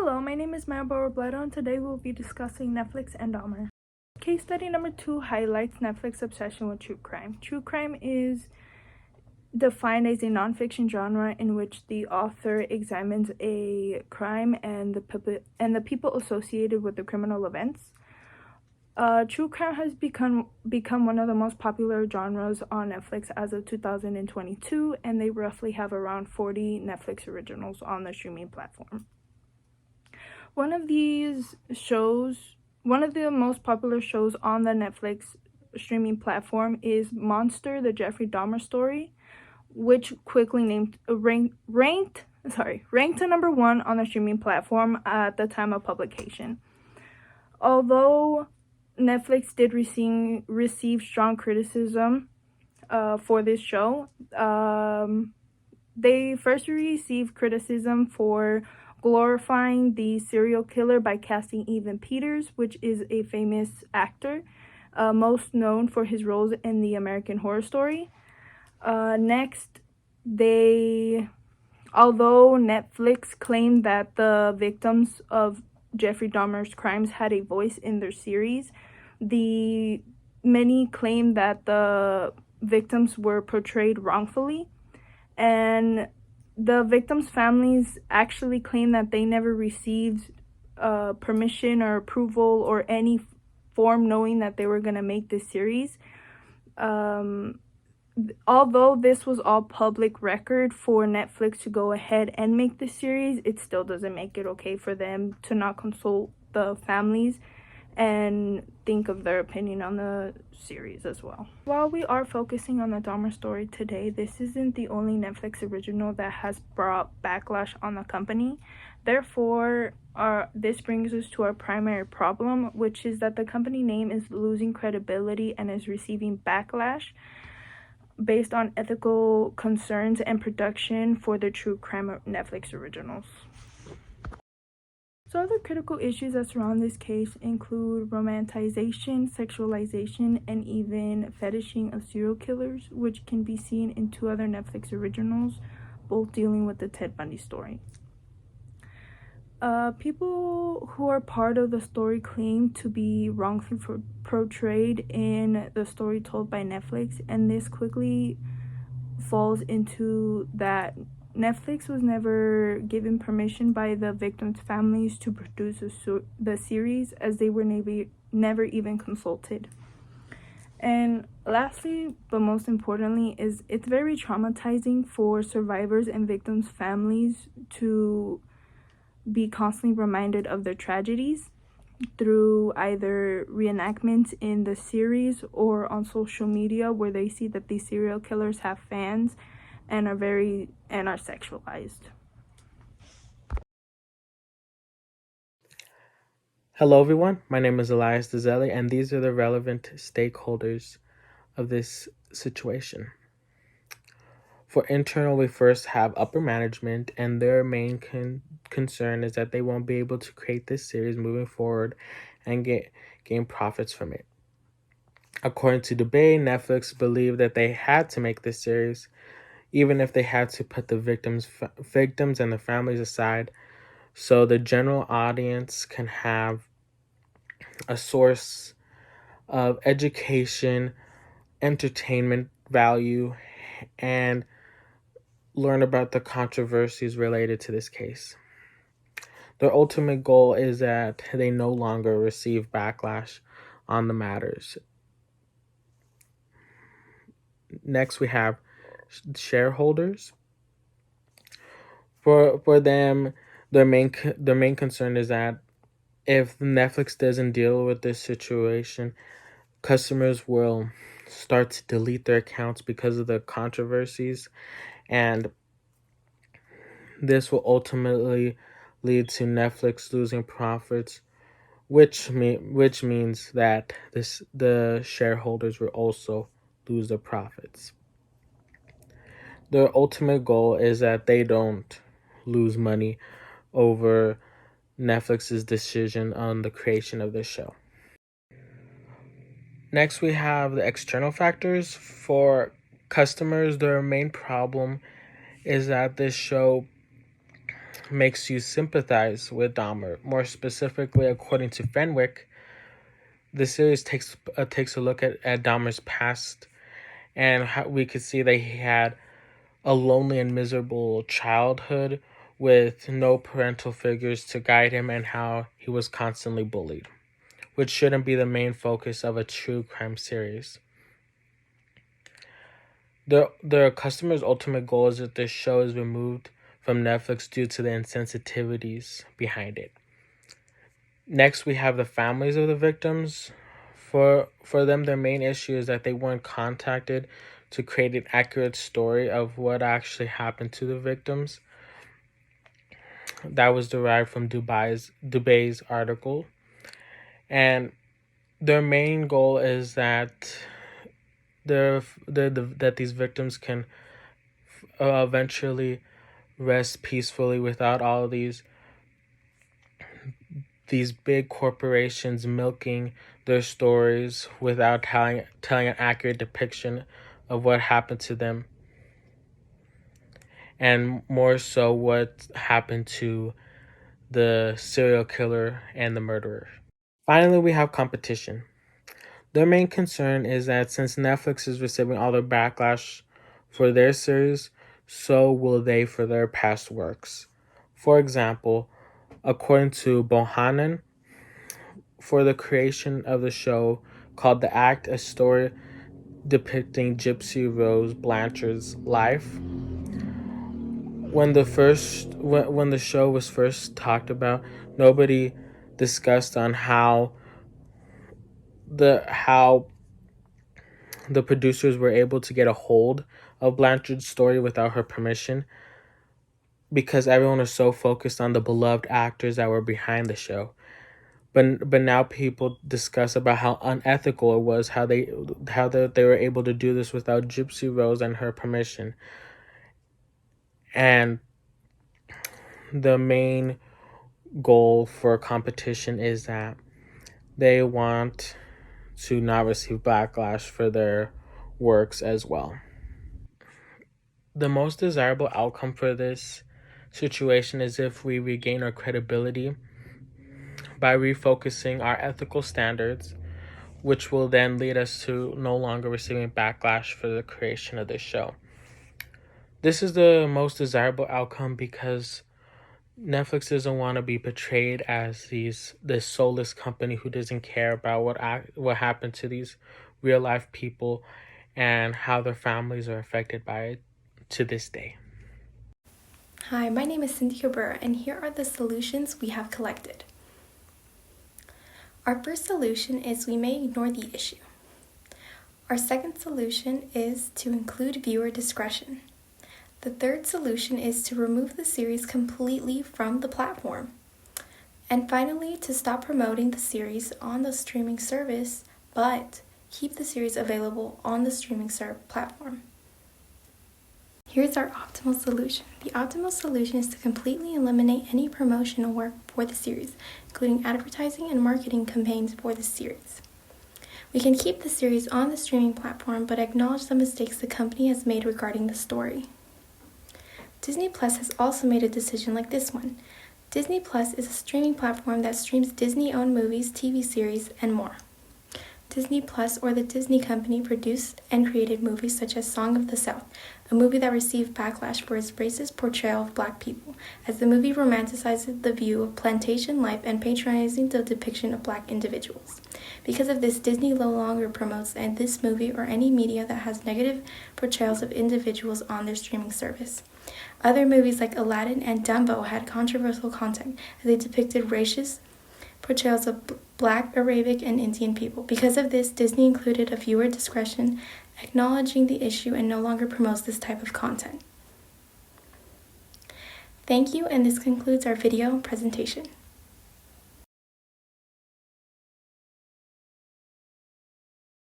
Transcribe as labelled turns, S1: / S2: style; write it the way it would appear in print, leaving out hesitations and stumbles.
S1: Hello, my name is Maya Robledo, and today we'll be discussing Netflix and Dahmer. Case study number 2 highlights Netflix's obsession with true crime. True crime is defined as a nonfiction genre in which the author examines a crime and the people associated with the criminal events. True crime has become one of the most popular genres on Netflix as of 2022, and they roughly have around 40 Netflix originals on the streaming platform. One of the most popular shows on the Netflix streaming platform is Monster, the Jeffrey Dahmer story, which quickly ranked to number 1 on the streaming platform at the time of publication. Although Netflix did receive strong criticism for this show, they first received criticism for glorifying the serial killer by casting Evan Peters, which is a famous actor, most known for his roles in the American Horror Story. Next, although Netflix claimed that the victims of Jeffrey Dahmer's crimes had a voice in their series, many claimed that the victims were portrayed wrongfully, and the victims' families actually claim that they never received permission or approval or any form knowing that they were going to make this series. Although this was all public record for Netflix to go ahead and make this series, it still doesn't make it okay for them to not consult the families and think of their opinion on the series as well. While we are focusing on the Dahmer story today, this isn't the only Netflix original that has brought backlash on the company. Therefore, this brings us to our primary problem, which is that the company name is losing credibility and is receiving backlash based on ethical concerns and production for the true crime Netflix originals. So other critical issues that surround this case include romanticization, sexualization, and even fetishing of serial killers, which can be seen in 2 other Netflix originals, both dealing with the Ted Bundy story. People who are part of the story claim to be wrongfully portrayed in the story told by Netflix, and this quickly falls into that Netflix was never given permission by the victims' families to produce the series, as they were never even consulted. And lastly, but most importantly, is it's very traumatizing for survivors and victims' families to be constantly reminded of their tragedies through either reenactments in the series or on social media, where they see that these serial killers have fans and are sexualized.
S2: Hello everyone, my name is Elias Dizeli, and these are the relevant stakeholders of this situation. For internal, we first have upper management, and their main concern is that they won't be able to create this series moving forward and gain profits from it. According to Debate, Netflix believed that they had to make this series, even if they had to put the victims and the families aside, so the general audience can have a source of education, entertainment value, and learn about the controversies related to this case. Their ultimate goal is that they no longer receive backlash on the matters. Next, we have shareholders. For them, their main concern is that if Netflix doesn't deal with this situation, customers will start to delete their accounts because of the controversies, and this will ultimately lead to Netflix losing profits, which means that the shareholders will also lose their profits. Their ultimate goal is that they don't lose money over Netflix's decision on the creation of this show. Next, we have the external factors. For customers, their main problem is that this show makes you sympathize with Dahmer. More specifically, according to Fenwick, the series takes a look at Dahmer's past, and how we could see that he had a lonely and miserable childhood with no parental figures to guide him, and how he was constantly bullied, which shouldn't be the main focus of a true crime series. The customer's ultimate goal is that this show is removed from Netflix due to the insensitivities behind it. Next, we have the families of the victims. For them, their main issue is that they weren't contacted to create an accurate story of what actually happened to the victims. That was derived from Dubai's article, and their main goal is that that these victims can eventually rest peacefully without all of these big corporations milking their stories without telling an accurate depiction of what happened to them, and more so what happened to the serial killer and the murderer. Finally, we have competition. Their main concern is that since Netflix is receiving all the backlash for their series, so will they for their past works. For example, according to Bohannon, for the creation of the show called The Act, a story depicting Gypsy Rose Blanchard's life. When the show was first talked about, nobody discussed on how the producers were able to get a hold of Blanchard's story without her permission, because everyone was so focused on the beloved actors that were behind the show. But now people discuss about how unethical it was, how they were able to do this without Gypsy Rose and her permission. And the main goal for competition is that they want to not receive backlash for their works as well. The most desirable outcome for this situation is if we regain our credibility by refocusing our ethical standards, which will then lead us to no longer receiving backlash for the creation of this show. This is the most desirable outcome because Netflix doesn't want to be portrayed as this soulless company who doesn't care about what happened to these real life people and how their families are affected by it to this day.
S3: Hi, my name is Cynthia Burr, and here are the solutions we have collected. Our first solution is we may ignore the issue. Our second solution is to include viewer discretion. The third solution is to remove the series completely from the platform. And finally, to stop promoting the series on the streaming service, but keep the series available on the streaming platform. Here's our optimal solution. The optimal solution is to completely eliminate any promotional work for the series, including advertising and marketing campaigns for the series. We can keep the series on the streaming platform, but acknowledge the mistakes the company has made regarding the story. Disney Plus has also made a decision like this one. Disney Plus is a streaming platform that streams Disney-owned movies, TV series, and more. Disney Plus, or the Disney Company, produced and created movies such as Song of the South, a movie that received backlash for its racist portrayal of Black people, as the movie romanticizes the view of plantation life and patronizing the depiction of Black individuals. Because of this, Disney no longer promotes this movie or any media that has negative portrayals of individuals on their streaming service. Other movies like Aladdin and Dumbo had controversial content as they depicted racist portrayals of Black, Arabic, and Indian people. Because of this, Disney included a viewer discretion, acknowledging the issue, and no longer promotes this type of content. Thank you, and this concludes our video presentation.